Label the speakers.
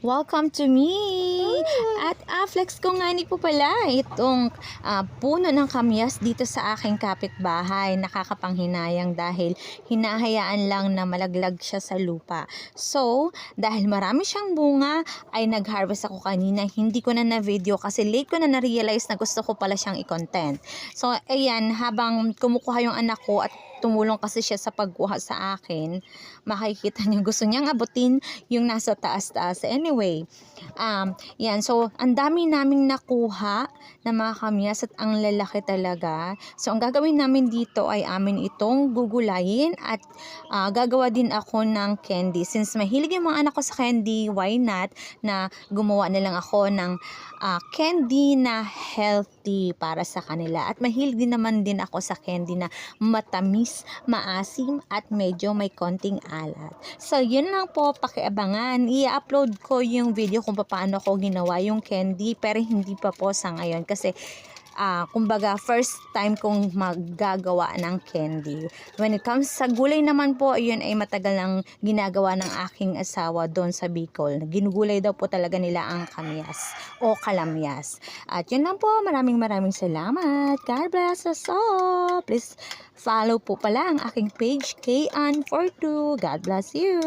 Speaker 1: Welcome to me! At flex ko nga ni po pala itong puno ng kamyas dito sa aking kapitbahay. Nakakapanghinayang dahil hinahayaan lang na malaglag siya sa lupa. So, dahil marami siyang bunga, ay nag-harvest ako kanina. Hindi ko na na-video kasi late ko na na-realize na gusto ko pala siyang i-content. So, ayan, habang kumukuha yung anak ko at tumulong kasi siya sa pagkuha sa akin, makikita niyo gusto niyang abutin yung nasa taas-taas. Anyway, yan. So, ang dami naming nakuha na mga kamyas at ang lalaki talaga. So, ang gagawin namin dito ay amin itong gugulayin at gagawa din ako ng candy. Since mahilig yung mga anak ko sa candy, why not na gumawa na lang ako ng candy na healthy para sa kanila. At mahilig din naman din ako sa candy na matamis, maasim at medyo may konting alat. So, yun lang po, pakiabangan. I-upload ko yung video kung paano ko ginawa yung candy pero hindi pa po sa ngayon kasi kumbaga first time kong maggagawa ng candy. When it comes sa gulay naman po, yun ay matagal nang ginagawa ng aking asawa doon sa Bicol. Ginugulay daw po talaga nila ang kamyas o kalamyas. At yun lang po, maraming salamat. God bless us all. Please follow po pala ang aking page, K-An42. God bless you.